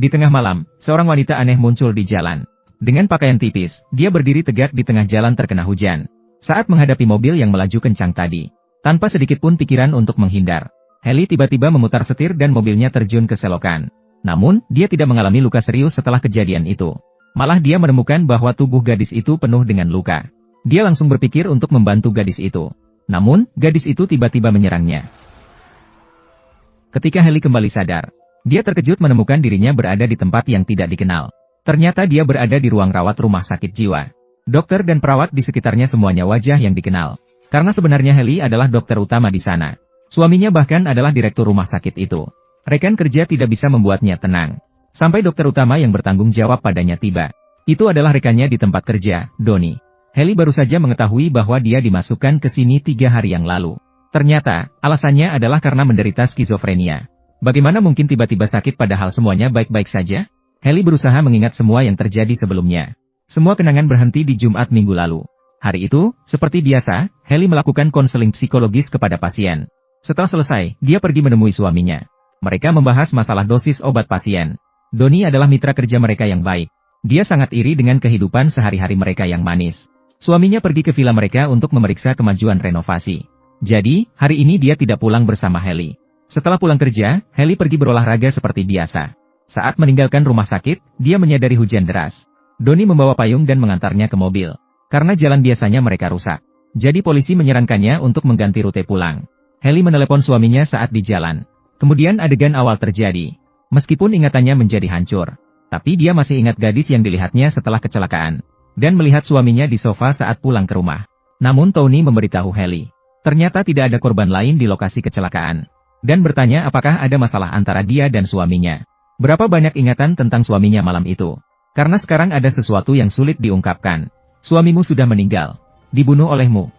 Di tengah malam, seorang wanita aneh muncul di jalan. Dengan pakaian tipis, dia berdiri tegak di tengah jalan terkena hujan. Saat menghadapi mobil yang melaju kencang tadi, tanpa sedikit pun pikiran untuk menghindar, Heli tiba-tiba memutar setir dan mobilnya terjun ke selokan. Namun, dia tidak mengalami luka serius setelah kejadian itu. Malah dia menemukan bahwa tubuh gadis itu penuh dengan luka. Dia langsung berpikir untuk membantu gadis itu. Namun, gadis itu tiba-tiba menyerangnya. Ketika Heli kembali sadar, dia terkejut menemukan dirinya berada di tempat yang tidak dikenal. Ternyata dia berada di ruang rawat rumah sakit jiwa. Dokter dan perawat di sekitarnya semuanya wajah yang dikenal. Karena sebenarnya Heli adalah dokter utama di sana. Suaminya bahkan adalah direktur rumah sakit itu. Rekan kerja tidak bisa membuatnya tenang. Sampai dokter utama yang bertanggung jawab padanya tiba. Itu adalah rekannya di tempat kerja, Donnie. Heli baru saja mengetahui bahwa dia dimasukkan ke sini 3 hari yang lalu. Ternyata, alasannya adalah karena menderita skizofrenia. Bagaimana mungkin tiba-tiba sakit padahal semuanya baik-baik saja? Heli berusaha mengingat semua yang terjadi sebelumnya. Semua kenangan berhenti di Jumat minggu lalu. Hari itu, seperti biasa, Heli melakukan konseling psikologis kepada pasien. Setelah selesai, dia pergi menemui suaminya. Mereka membahas masalah dosis obat pasien. Donnie adalah mitra kerja mereka yang baik. Dia sangat iri dengan kehidupan sehari-hari mereka yang manis. Suaminya pergi ke villa mereka untuk memeriksa kemajuan renovasi. Jadi, hari ini dia tidak pulang bersama Heli. Setelah pulang kerja, Heli pergi berolahraga seperti biasa. Saat meninggalkan rumah sakit, dia menyadari hujan deras. Donnie membawa payung dan mengantarnya ke mobil. Karena jalan biasanya mereka rusak. Jadi polisi menyarankannya untuk mengganti rute pulang. Heli menelepon suaminya saat di jalan. Kemudian adegan awal terjadi. Meskipun ingatannya menjadi hancur, tapi dia masih ingat gadis yang dilihatnya setelah kecelakaan. Dan melihat suaminya di sofa saat pulang ke rumah. Namun Tony memberitahu Heli. Ternyata tidak ada korban lain di lokasi kecelakaan. Dan bertanya apakah ada masalah antara dia dan suaminya. Berapa banyak ingatan tentang suaminya malam itu. Karena sekarang ada sesuatu yang sulit diungkapkan. Suamimu sudah meninggal. Dibunuh olehmu.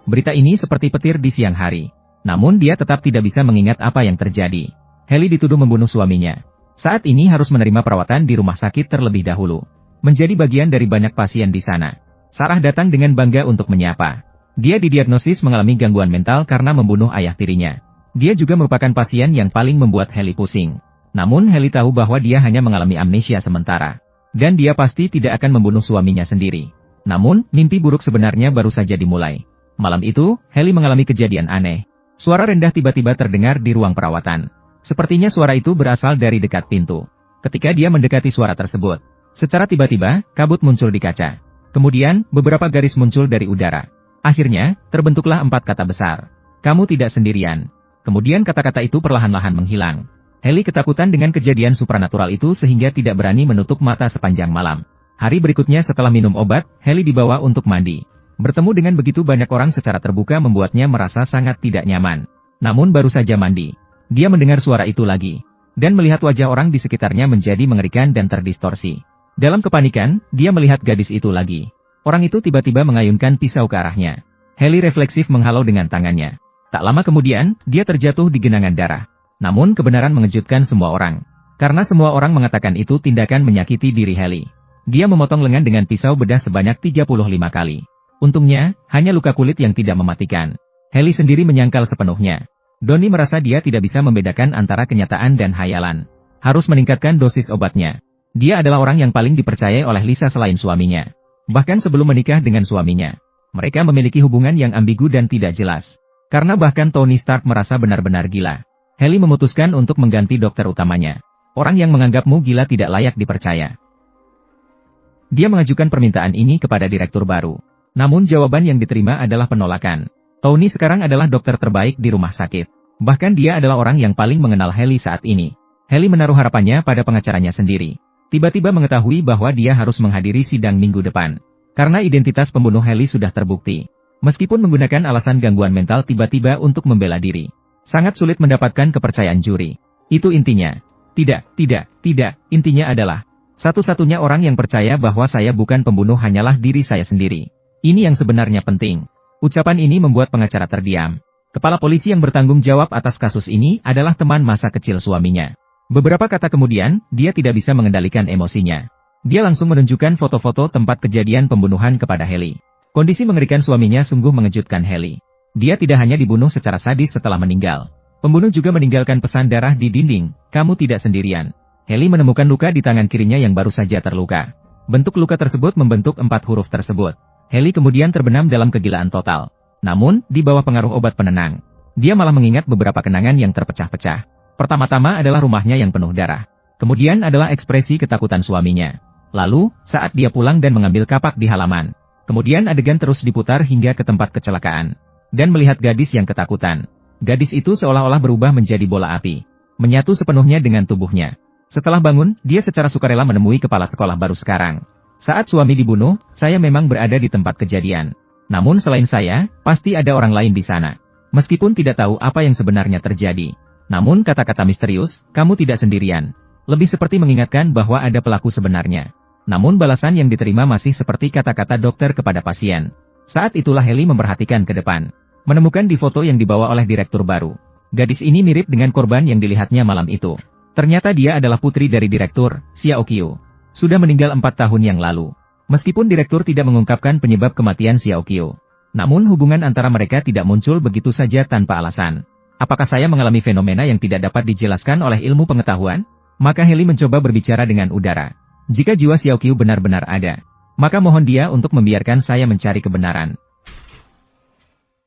Berita ini seperti petir di siang hari. Namun dia tetap tidak bisa mengingat apa yang terjadi. Heli dituduh membunuh suaminya. Saat ini harus menerima perawatan di rumah sakit terlebih dahulu. Menjadi bagian dari banyak pasien di sana. Sarah datang dengan bangga untuk menyapa. Dia didiagnosis mengalami gangguan mental karena membunuh ayah tirinya. Dia juga merupakan pasien yang paling membuat Heli pusing. Namun Heli tahu bahwa dia hanya mengalami amnesia sementara. Dan dia pasti tidak akan membunuh suaminya sendiri. Namun, mimpi buruk sebenarnya baru saja dimulai. Malam itu, Heli mengalami kejadian aneh. Suara rendah tiba-tiba terdengar di ruang perawatan. Sepertinya suara itu berasal dari dekat pintu. Ketika dia mendekati suara tersebut, secara tiba-tiba, kabut muncul di kaca. Kemudian, beberapa garis muncul dari udara. Akhirnya, terbentuklah 4 kata besar. Kamu tidak sendirian. Kemudian kata-kata itu perlahan-lahan menghilang. Heli ketakutan dengan kejadian supranatural itu sehingga tidak berani menutup mata sepanjang malam. Hari berikutnya setelah minum obat, Heli dibawa untuk mandi. Bertemu dengan begitu banyak orang secara terbuka membuatnya merasa sangat tidak nyaman. Namun baru saja mandi, dia mendengar suara itu lagi. Dan melihat wajah orang di sekitarnya menjadi mengerikan dan terdistorsi. Dalam kepanikan, dia melihat gadis itu lagi. Orang itu tiba-tiba mengayunkan pisau ke arahnya. Heli refleksif menghalau dengan tangannya. Tak lama kemudian, dia terjatuh di genangan darah. Namun kebenaran mengejutkan semua orang. Karena semua orang mengatakan itu tindakan menyakiti diri Heli. Dia memotong lengan dengan pisau bedah sebanyak 35 kali. Untungnya, hanya luka kulit yang tidak mematikan. Heli sendiri menyangkal sepenuhnya. Donnie merasa dia tidak bisa membedakan antara kenyataan dan hayalan. Harus meningkatkan dosis obatnya. Dia adalah orang yang paling dipercayai oleh Lisa selain suaminya. Bahkan sebelum menikah dengan suaminya. Mereka memiliki hubungan yang ambigu dan tidak jelas. Karena bahkan Tony Stark merasa benar-benar gila. Heli memutuskan untuk mengganti dokter utamanya. Orang yang menganggapmu gila tidak layak dipercaya. Dia mengajukan permintaan ini kepada direktur baru. Namun jawaban yang diterima adalah penolakan. Tony sekarang adalah dokter terbaik di rumah sakit. Bahkan dia adalah orang yang paling mengenal Heli saat ini. Heli menaruh harapannya pada pengacaranya sendiri. Tiba-tiba mengetahui bahwa dia harus menghadiri sidang minggu depan. Karena identitas pembunuh Heli sudah terbukti. Meskipun menggunakan alasan gangguan mental tiba-tiba untuk membela diri. Sangat sulit mendapatkan kepercayaan juri. Itu intinya. Tidak, intinya adalah. Satu-satunya orang yang percaya bahwa saya bukan pembunuh hanyalah diri saya sendiri. Ini yang sebenarnya penting. Ucapan ini membuat pengacara terdiam. Kepala polisi yang bertanggung jawab atas kasus ini adalah teman masa kecil suaminya. Beberapa kata kemudian, dia tidak bisa mengendalikan emosinya. Dia langsung menunjukkan foto-foto tempat kejadian pembunuhan kepada Heli. Kondisi mengerikan suaminya sungguh mengejutkan Heli. Dia tidak hanya dibunuh secara sadis setelah meninggal. Pembunuh juga meninggalkan pesan darah di dinding, kamu tidak sendirian. Heli menemukan luka di tangan kirinya yang baru saja terluka. Bentuk luka tersebut membentuk 4 huruf tersebut. Heli kemudian terbenam dalam kegilaan total. Namun, di bawah pengaruh obat penenang, dia malah mengingat beberapa kenangan yang terpecah-pecah. Pertama-tama adalah rumahnya yang penuh darah. Kemudian adalah ekspresi ketakutan suaminya. Lalu, saat dia pulang dan mengambil kapak di halaman. Kemudian adegan terus diputar hingga ke tempat kecelakaan. Dan melihat gadis yang ketakutan. Gadis itu seolah-olah berubah menjadi bola api. Menyatu sepenuhnya dengan tubuhnya. Setelah bangun, dia secara sukarela menemui kepala sekolah baru sekarang. Saat suami dibunuh, saya memang berada di tempat kejadian. Namun selain saya, pasti ada orang lain di sana. Meskipun tidak tahu apa yang sebenarnya terjadi. Namun kata-kata misterius, kamu tidak sendirian. Lebih seperti mengingatkan bahwa ada pelaku sebenarnya. Namun balasan yang diterima masih seperti kata-kata dokter kepada pasien. Saat itulah Heli memperhatikan ke depan. Menemukan di foto yang dibawa oleh direktur baru. Gadis ini mirip dengan korban yang dilihatnya malam itu. Ternyata dia adalah putri dari direktur, Xiao Qiu. Sudah meninggal 4 tahun yang lalu. Meskipun direktur tidak mengungkapkan penyebab kematian Xiao Qiu. Namun hubungan antara mereka tidak muncul begitu saja tanpa alasan. Apakah saya mengalami fenomena yang tidak dapat dijelaskan oleh ilmu pengetahuan? Maka Heli mencoba berbicara dengan udara. Jika jiwa Xiao Qiu benar-benar ada, maka mohon dia untuk membiarkan saya mencari kebenaran.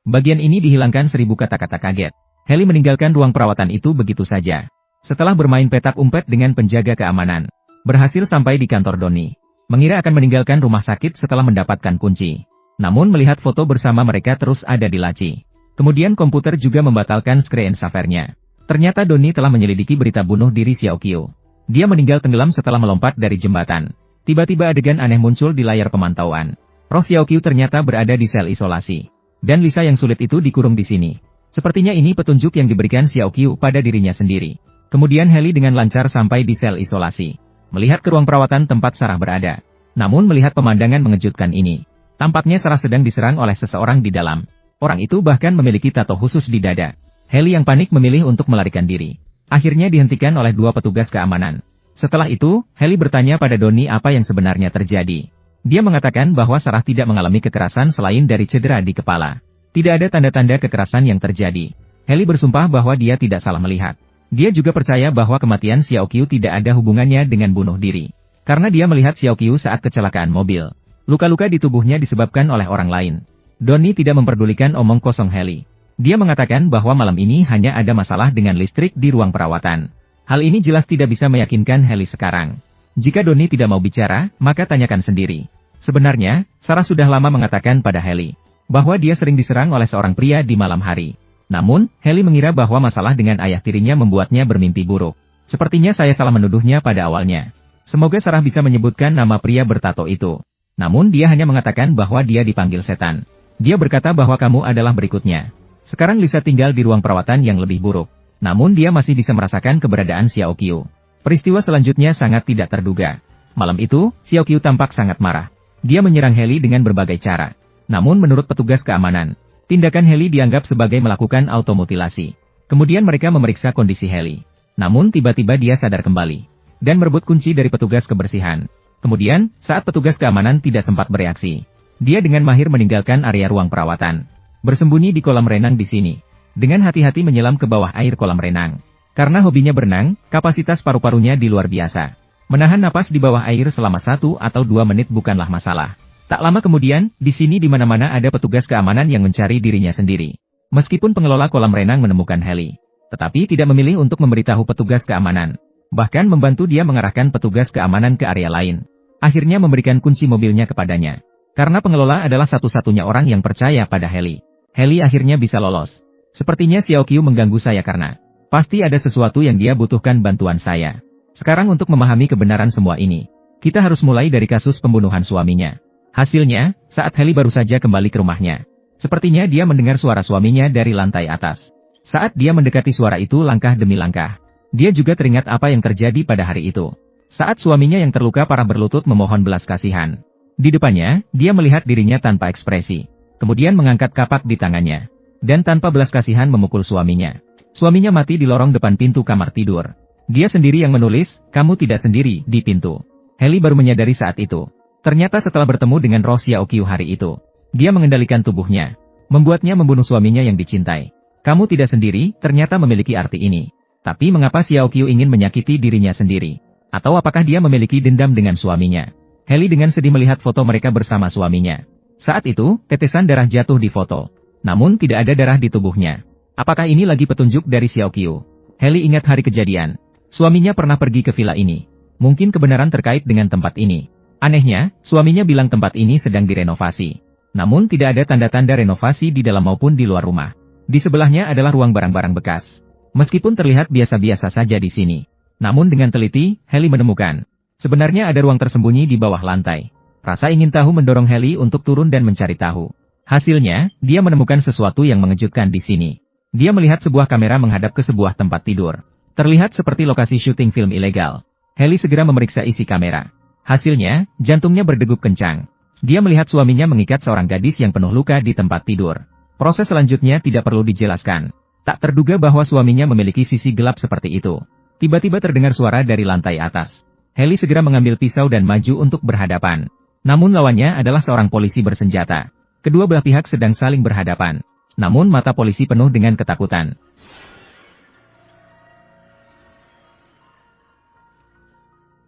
Bagian ini dihilangkan 1000 kata-kata kaget. Heli meninggalkan ruang perawatan itu begitu saja. Setelah bermain petak umpet dengan penjaga keamanan, berhasil sampai di kantor Doni. Mengira akan meninggalkan rumah sakit setelah mendapatkan kunci. Namun melihat foto bersama mereka terus ada di laci. Kemudian komputer juga membatalkan screensaver-nya. Ternyata Doni telah menyelidiki berita bunuh diri Xiao Qiu. Dia meninggal tenggelam setelah melompat dari jembatan. Tiba-tiba adegan aneh muncul di layar pemantauan. Roh Xiao Qiu ternyata berada di sel isolasi. Dan Lisa yang sulit itu dikurung di sini. Sepertinya ini petunjuk yang diberikan Xiao Qiu pada dirinya sendiri. Kemudian Heli dengan lancar sampai di sel isolasi. Melihat ke ruang perawatan tempat Sarah berada. Namun melihat pemandangan mengejutkan ini. Tampaknya Sarah sedang diserang oleh seseorang di dalam. Orang itu bahkan memiliki tato khusus di dada. Heli yang panik memilih untuk melarikan diri. Akhirnya dihentikan oleh 2 petugas keamanan. Setelah itu, Heli bertanya pada Doni apa yang sebenarnya terjadi. Dia mengatakan bahwa Sarah tidak mengalami kekerasan selain dari cedera di kepala. Tidak ada tanda-tanda kekerasan yang terjadi. Heli bersumpah bahwa dia tidak salah melihat. Dia juga percaya bahwa kematian Xiao Qiu tidak ada hubungannya dengan bunuh diri. Karena dia melihat Xiao Qiu saat kecelakaan mobil. Luka-luka di tubuhnya disebabkan oleh orang lain. Doni tidak memperdulikan omong kosong Heli. Dia mengatakan bahwa malam ini hanya ada masalah dengan listrik di ruang perawatan. Hal ini jelas tidak bisa meyakinkan Heli sekarang. Jika Doni tidak mau bicara, maka tanyakan sendiri. Sebenarnya, Sarah sudah lama mengatakan pada Heli bahwa dia sering diserang oleh seorang pria di malam hari. Namun, Heli mengira bahwa masalah dengan ayah tirinya membuatnya bermimpi buruk. Sepertinya saya salah menuduhnya pada awalnya. Semoga Sarah bisa menyebutkan nama pria bertato itu. Namun dia hanya mengatakan bahwa dia dipanggil setan. Dia berkata bahwa kamu adalah berikutnya. Sekarang Lisa tinggal di ruang perawatan yang lebih buruk. Namun dia masih bisa merasakan keberadaan Xiao Qiu. Peristiwa selanjutnya sangat tidak terduga. Malam itu, Xiao Qiu tampak sangat marah. Dia menyerang Heli dengan berbagai cara. Namun menurut petugas keamanan, tindakan Heli dianggap sebagai melakukan automutilasi. Kemudian mereka memeriksa kondisi Heli. Namun tiba-tiba dia sadar kembali. Dan merebut kunci dari petugas kebersihan. Kemudian, saat petugas keamanan tidak sempat bereaksi, dia dengan mahir meninggalkan area ruang perawatan. Bersembunyi di kolam renang di sini. Dengan hati-hati menyelam ke bawah air kolam renang. Karena hobinya berenang, kapasitas paru-parunya di luar biasa. Menahan napas di bawah air selama 1 atau 2 menit bukanlah masalah. Tak lama kemudian, di sini di mana-mana ada petugas keamanan yang mencari dirinya sendiri. Meskipun pengelola kolam renang menemukan Heli, tetapi tidak memilih untuk memberitahu petugas keamanan. Bahkan membantu dia mengarahkan petugas keamanan ke area lain. Akhirnya memberikan kunci mobilnya kepadanya. Karena pengelola adalah satu-satunya orang yang percaya pada Heli. Heli akhirnya bisa lolos. Sepertinya Xiao Qiu mengganggu saya karena pasti ada sesuatu yang dia butuhkan bantuan saya. Sekarang untuk memahami kebenaran semua ini, kita harus mulai dari kasus pembunuhan suaminya. Hasilnya, saat Heli baru saja kembali ke rumahnya, sepertinya dia mendengar suara suaminya dari lantai atas. Saat dia mendekati suara itu langkah demi langkah, dia juga teringat apa yang terjadi pada hari itu. Saat suaminya yang terluka parah berlutut memohon belas kasihan. Di depannya, dia melihat dirinya tanpa ekspresi. Kemudian mengangkat kapak di tangannya. Dan tanpa belas kasihan memukul suaminya. Suaminya mati di lorong depan pintu kamar tidur. Dia sendiri yang menulis, kamu tidak sendiri, di pintu. Heli baru menyadari saat itu. Ternyata setelah bertemu dengan roh Xiao Qiu hari itu, dia mengendalikan tubuhnya. Membuatnya membunuh suaminya yang dicintai. Kamu tidak sendiri, ternyata memiliki arti ini. Tapi mengapa Xiao Qiu ingin menyakiti dirinya sendiri? Atau apakah dia memiliki dendam dengan suaminya? Heli dengan sedih melihat foto mereka bersama suaminya. Saat itu, tetesan darah jatuh di foto. Namun tidak ada darah di tubuhnya. Apakah ini lagi petunjuk dari Xiao Qiu? Heli ingat hari kejadian. Suaminya pernah pergi ke villa ini. Mungkin kebenaran terkait dengan tempat ini. Anehnya, suaminya bilang tempat ini sedang direnovasi. Namun tidak ada tanda-tanda renovasi di dalam maupun di luar rumah. Di sebelahnya adalah ruang barang-barang bekas. Meskipun terlihat biasa-biasa saja di sini. Namun dengan teliti, Heli menemukan. Sebenarnya ada ruang tersembunyi di bawah lantai. Rasa ingin tahu mendorong Heli untuk turun dan mencari tahu. Hasilnya, dia menemukan sesuatu yang mengejutkan di sini. Dia melihat sebuah kamera menghadap ke sebuah tempat tidur. Terlihat seperti lokasi syuting film ilegal. Heli segera memeriksa isi kamera. Hasilnya, jantungnya berdegup kencang. Dia melihat suaminya mengikat seorang gadis yang penuh luka di tempat tidur. Proses selanjutnya tidak perlu dijelaskan. Tak terduga bahwa suaminya memiliki sisi gelap seperti itu. Tiba-tiba terdengar suara dari lantai atas. Heli segera mengambil pisau dan maju untuk berhadapan. Namun lawannya adalah seorang polisi bersenjata. Kedua belah pihak sedang saling berhadapan. Namun mata polisi penuh dengan ketakutan.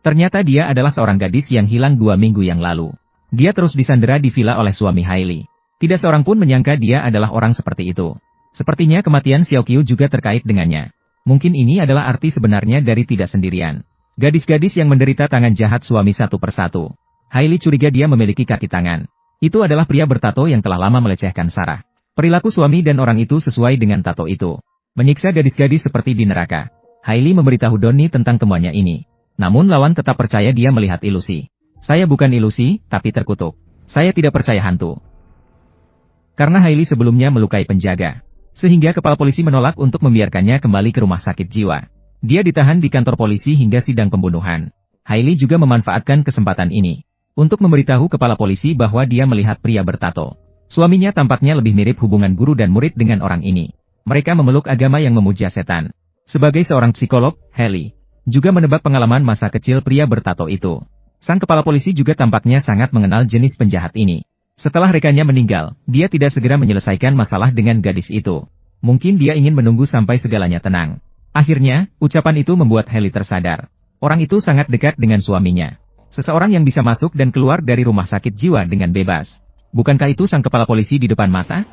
Ternyata dia adalah seorang gadis yang hilang 2 minggu yang lalu. Dia terus disandera di villa oleh suami Hailey. Tidak seorang pun menyangka dia adalah orang seperti itu. Sepertinya kematian Xiao Qiu juga terkait dengannya. Mungkin ini adalah arti sebenarnya dari tidak sendirian. Gadis-gadis yang menderita tangan jahat suami satu persatu. Hailey curiga dia memiliki kaki tangan. Itu adalah pria bertato yang telah lama melecehkan Sarah. Perilaku suami dan orang itu sesuai dengan tato itu. Menyiksa gadis-gadis seperti di neraka. Hailey memberitahu Donnie tentang temuannya ini. Namun lawan tetap percaya dia melihat ilusi. Saya bukan ilusi, tapi terkutuk. Saya tidak percaya hantu. Karena Hailey sebelumnya melukai penjaga. Sehingga kepala polisi menolak untuk membiarkannya kembali ke rumah sakit jiwa. Dia ditahan di kantor polisi hingga sidang pembunuhan. Hailey juga memanfaatkan kesempatan ini untuk memberitahu kepala polisi bahwa dia melihat pria bertato. Suaminya tampaknya lebih mirip hubungan guru dan murid dengan orang ini. Mereka memeluk agama yang memuja setan. Sebagai seorang psikolog, Hailey juga menebak pengalaman masa kecil pria bertato itu. Sang kepala polisi juga tampaknya sangat mengenal jenis penjahat ini. Setelah rekannya meninggal, dia tidak segera menyelesaikan masalah dengan gadis itu. Mungkin dia ingin menunggu sampai segalanya tenang. Akhirnya, ucapan itu membuat Hailey tersadar. Orang itu sangat dekat dengan suaminya. Seseorang yang bisa masuk dan keluar dari rumah sakit jiwa dengan bebas. Bukankah itu sang kepala polisi di depan mata?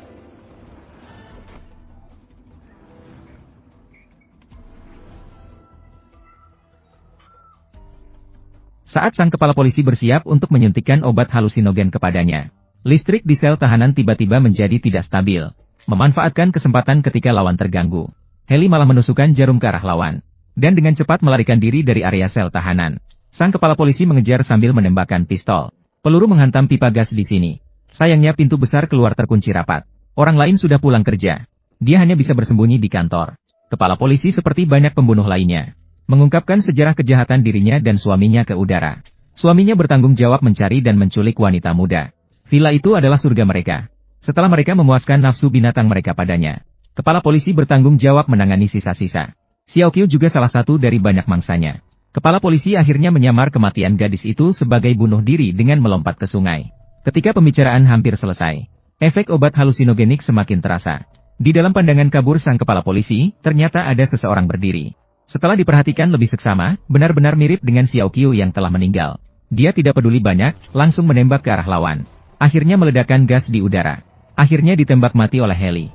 Saat sang kepala polisi bersiap untuk menyuntikkan obat halusinogen kepadanya, listrik di sel tahanan tiba-tiba menjadi tidak stabil. Memanfaatkan kesempatan ketika lawan terganggu, Hailey malah menusukkan jarum ke arah lawan, dan dengan cepat melarikan diri dari area sel tahanan. Sang kepala polisi mengejar sambil menembakkan pistol. Peluru menghantam pipa gas di sini. Sayangnya pintu besar keluar terkunci rapat. Orang lain sudah pulang kerja. Dia hanya bisa bersembunyi di kantor. Kepala polisi seperti banyak pembunuh lainnya, mengungkapkan sejarah kejahatan dirinya dan suaminya ke udara. Suaminya bertanggung jawab mencari dan menculik wanita muda. Villa itu adalah surga mereka. Setelah mereka memuaskan nafsu binatang mereka padanya, kepala polisi bertanggung jawab menangani sisa-sisa. Xiao Qiu juga salah satu dari banyak mangsanya. Kepala polisi akhirnya menyamar kematian gadis itu sebagai bunuh diri dengan melompat ke sungai. Ketika pembicaraan hampir selesai, efek obat halusinogenik semakin terasa. Di dalam pandangan kabur sang kepala polisi, ternyata ada seseorang berdiri. Setelah diperhatikan lebih seksama, benar-benar mirip dengan Xiao Qiu yang telah meninggal. Dia tidak peduli banyak, langsung menembak ke arah lawan. Akhirnya meledakkan gas di udara. Akhirnya ditembak mati oleh Hailey.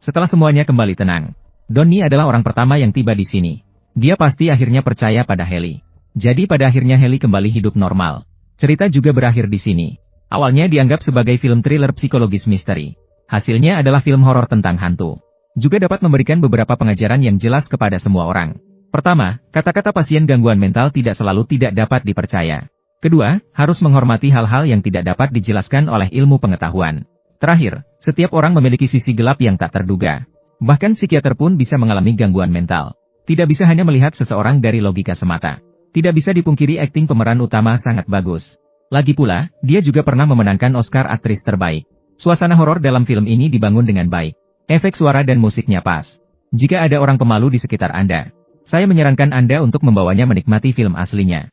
Setelah semuanya kembali tenang, Donnie adalah orang pertama yang tiba di sini. Dia pasti akhirnya percaya pada Hailey. Jadi pada akhirnya Hailey kembali hidup normal. Cerita juga berakhir di sini. Awalnya dianggap sebagai film thriller psikologis misteri. Hasilnya adalah film horor tentang hantu. Juga dapat memberikan beberapa pengajaran yang jelas kepada semua orang. Pertama, kata-kata pasien gangguan mental tidak selalu tidak dapat dipercaya. Kedua, harus menghormati hal-hal yang tidak dapat dijelaskan oleh ilmu pengetahuan. Terakhir, setiap orang memiliki sisi gelap yang tak terduga. Bahkan psikiater pun bisa mengalami gangguan mental. Tidak bisa hanya melihat seseorang dari logika semata. Tidak bisa dipungkiri akting pemeran utama sangat bagus. Lagi pula, dia juga pernah memenangkan Oscar aktris terbaik. Suasana horor dalam film ini dibangun dengan baik. Efek suara dan musiknya pas. Jika ada orang pemalu di sekitar Anda, saya menyarankan Anda untuk membawanya menikmati film aslinya.